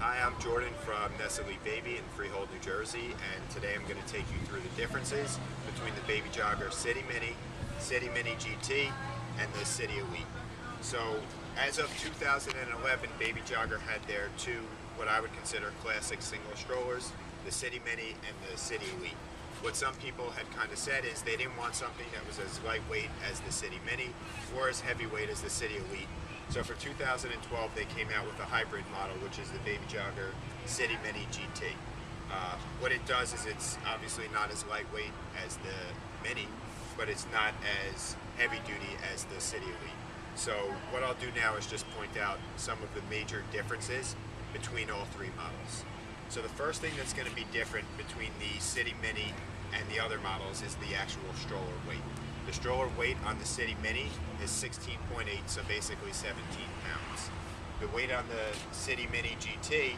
Hi, I'm Jordan from Nestle Baby in Freehold, New Jersey, and today I'm going to take you through the differences between the Baby Jogger City Mini, City Mini GT, and the City Elite. So, as of 2011, Baby Jogger had their two, what I would consider classic single strollers, the City Mini and the City Elite. What some people had kind of said is they didn't want something that was as lightweight as the City Mini or as heavyweight as the City Elite. So for 2012, they came out with a hybrid model, which is the Baby Jogger City Mini GT. What it does is it's obviously not as lightweight as the Mini, but it's not as heavy duty as the City Elite. So what I'll do now is just point out some of the major differences between all three models. So the first thing that's going to be different between the City Mini and the other models is the actual stroller weight. The stroller weight on the City Mini is 16.8, so basically 17 pounds. The weight on the City Mini GT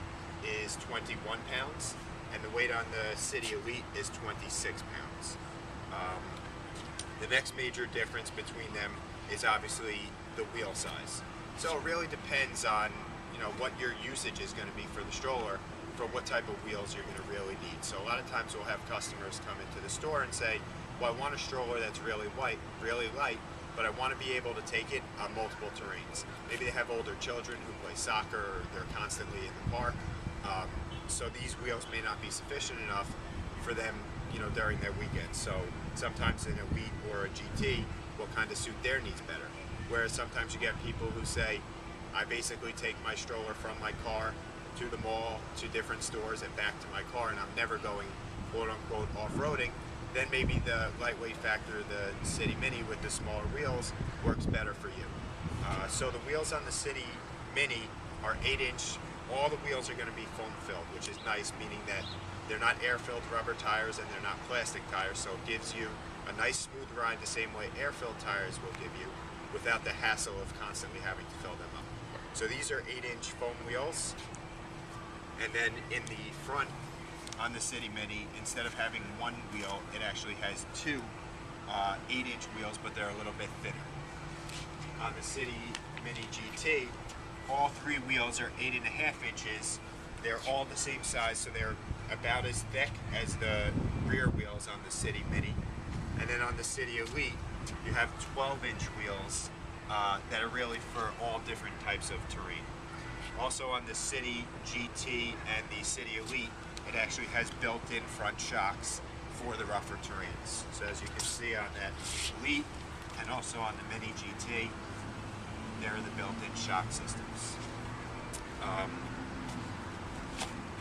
is 21 pounds, and the weight on the City Elite is 26 pounds. The next major difference between them is obviously the wheel size. So it really depends on what your usage is going to be for the stroller, for what type of wheels you're going to really need. So a lot of times we'll have customers come into the store and say, well, I want a stroller that's really light, but I want to be able to take it on multiple terrains. Maybe they have older children who play soccer, or they're constantly in the park. So these wheels may not be sufficient enough for them, during their weekends. So sometimes an Elite or a GT will kind of suit their needs better. Whereas sometimes you get people who say, I basically take my stroller from my car to the mall, to different stores, and back to my car, and I'm never going, quote unquote, off-roading. Then maybe the lightweight factor, the City Mini with the smaller wheels, works better for you. So the wheels on the City Mini are 8-inch. All the wheels are going to be foam filled, which is nice, meaning that they're not air-filled rubber tires and they're not plastic tires, so it gives you a nice smooth ride the same way air-filled tires will give you, without the hassle of constantly having to fill them up. So these are 8-inch foam wheels, and then in the front, on the City Mini, instead of having one wheel, it actually has two 8-inch wheels, but they're a little bit thinner. On the City Mini GT, all three wheels are 8.5 inches. They're all the same size, so they're about as thick as the rear wheels on the City Mini. And then on the City Elite, you have 12-inch wheels that are really for all different types of terrain. Also on the City GT and the City Elite, it actually has built-in front shocks for the rougher terrains. So as you can see on that Elite and also on the Mini GT, there are the built-in shock systems.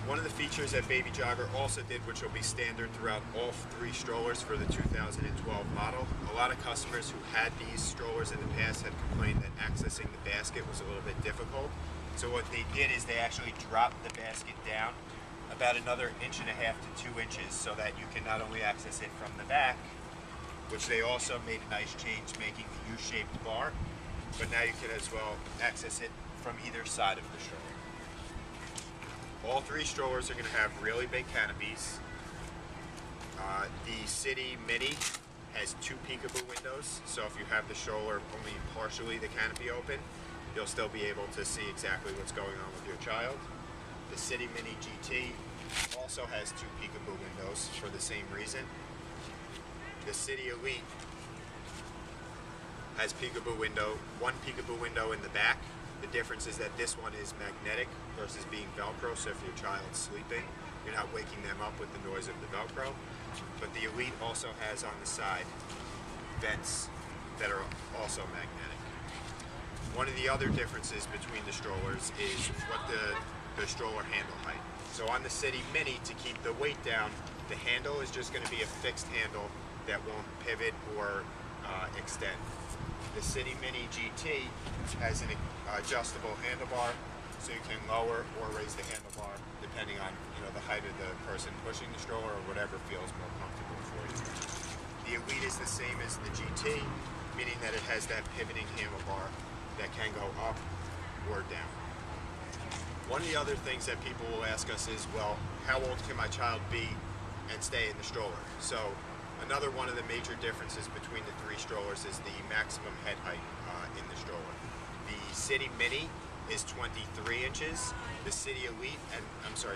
One of the features that Baby Jogger also did, which will be standard throughout all three strollers for the 2012 model, a lot of customers who had these strollers in the past had complained that accessing the basket was a little bit difficult. So what they did is they actually dropped the basket down about another 1.5 to 2 inches, so that you can not only access it from the back, which they also made a nice change making the U-shaped bar, but now you can as well access it from either side of the stroller. All three strollers are going to have really big canopies. The City Mini has 2 Peekaboo windows, so if you have the stroller only partially the canopy open, you'll still be able to see exactly what's going on with your child. The City Mini GT also has 2 Peekaboo windows for the same reason. The City Elite has one Peekaboo window in the back. The difference is that this one is magnetic versus being Velcro, so if your child's sleeping, you're not waking them up with the noise of the Velcro. But the Elite also has on the side vents that are also magnetic. One of the other differences between the strollers is what the stroller handle height. So on the City Mini, to keep the weight down, the handle is just going to be a fixed handle that won't pivot or extend. The City Mini GT has an adjustable handlebar, so you can lower or raise the handlebar depending on the height of the person pushing the stroller or whatever feels more comfortable for you. The Elite is the same as the GT, meaning that it has that pivoting handlebar that can go up or down. One of the other things that people will ask us is, well, how old can my child be and stay in the stroller? So another one of the major differences between the three strollers is the maximum head height in the stroller. The City Mini is 23 inches. The City Elite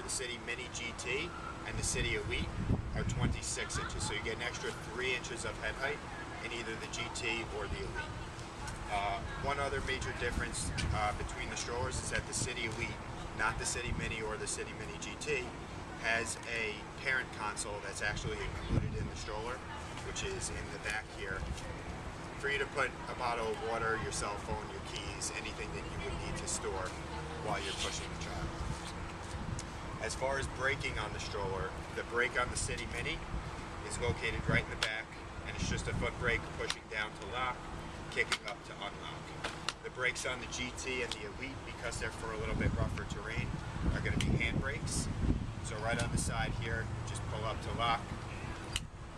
the City Mini GT and the City Elite are 26 inches. So you get an extra 3 inches of head height in either the GT or the Elite. One other major difference between the strollers is that the City Elite, not the City Mini or the City Mini GT, has a parent console that's actually included in the stroller, which is in the back here, for you to put a bottle of water, your cell phone, your keys, anything that you would need to store while you're pushing the child. As far as braking on the stroller, the brake on the City Mini is located right in the back, and it's just a foot brake pushing down to lock, kicking up to unlock. The brakes on the GT and the Elite, because they're for a little bit rougher terrain, are going to be hand brakes. So right on the side here, just pull up to lock,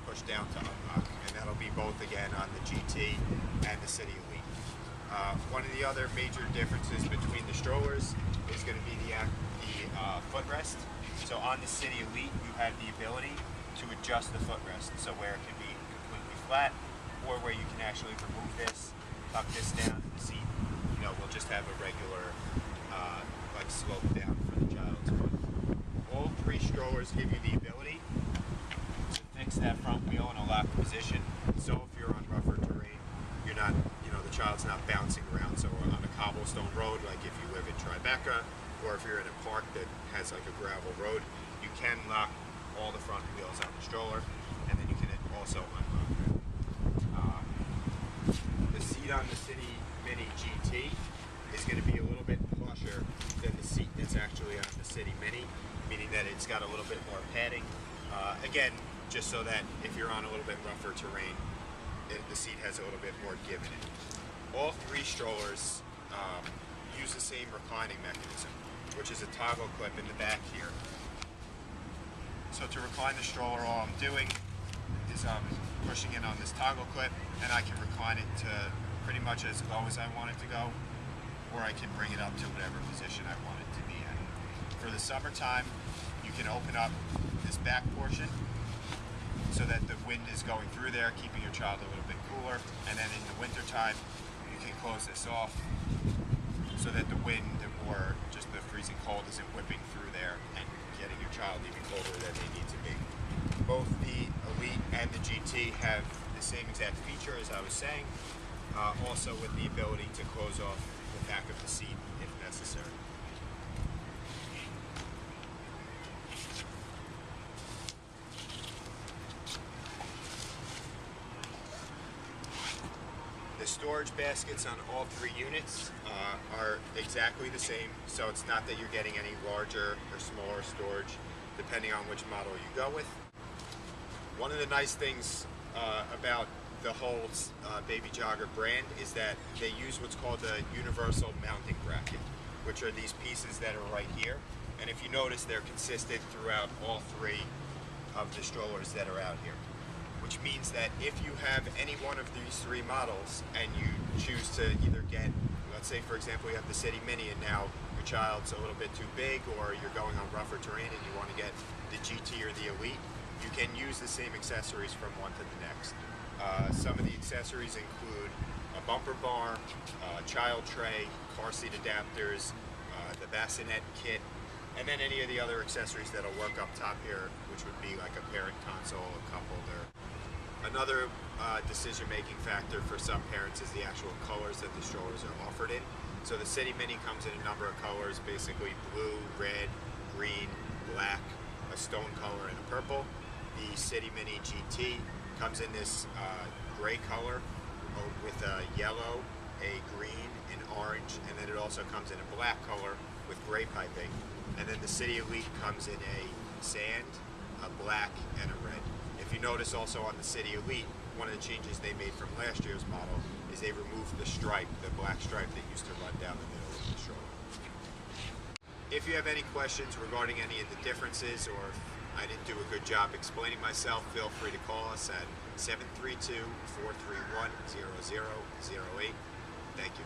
push down to unlock, and that'll be both again on the GT and the City Elite. One of the other major differences between the strollers is going to be the footrest. So on the City Elite, you have the ability to adjust the footrest, so where it can be completely flat, or where you can actually remove this, tuck this down, the seat, will just have a regular like slope down for the child's foot. All three strollers give you the ability to fix that front wheel in a locked position. So if you're on rougher terrain, you're not, the child's not bouncing around. So on a cobblestone road, like if you live in Tribeca, or if you're in a park that has like a gravel road, you can lock all the front wheels on the stroller, and then you can also unlock it. The seat on the City Mini GT is going to be a little bit plusher than the seat that's actually on the City Mini, meaning that it's got a little bit more padding. Again, just so that if you're on a little bit rougher terrain, the seat has a little bit more give in it. All three strollers use the same reclining mechanism, which is a toggle clip in the back here. So to recline the stroller, all I'm doing is I'm pushing in on this toggle clip, and I can recline it to pretty much as low as I want it to go, or I can bring it up to whatever position I want it to be in. For the summertime, you can open up this back portion so that the wind is going through there, keeping your child a little bit cooler, and then in the wintertime, you can close this off so that the wind or just the freezing cold isn't whipping through there and getting your child even colder than they need to be. Both the Elite and the GT have the same exact feature as I was saying, also with the ability to close off the back of the seat if necessary. The storage baskets on all three units are exactly the same, so it's not that you're getting any larger or smaller storage depending on which model you go with. One of the nice things about the whole Baby Jogger brand is that they use what's called a universal mounting bracket, which are these pieces that are right here. And if you notice, they're consistent throughout all three of the strollers that are out here. Which means that if you have any one of these three models and you choose to either get, let's say for example you have the City Mini and now your child's a little bit too big, or you're going on rougher terrain and you want to get the GT or the Elite, you can use the same accessories from one to the next. Some of the accessories include a bumper bar, child tray, car seat adapters, the bassinet kit, and then any of the other accessories that'll work up top here, which would be like a parent console, a cup holder. Another decision-making factor for some parents is the actual colors that the strollers are offered in. So the City Mini comes in a number of colors, basically blue, red, green, black, a stone color, and a purple. The City Mini GT comes in this gray color with a yellow, a green, an orange, and then it also comes in a black color with gray piping. And then the City Elite comes in a sand, a black, and a red. If you notice also on the City Elite, one of the changes they made from last year's model is they removed the stripe, the black stripe that used to run down the middle of the stroller. If you have any questions regarding any of the differences, or if I didn't do a good job explaining myself, feel free to call us at 732-431-0008. Thank you.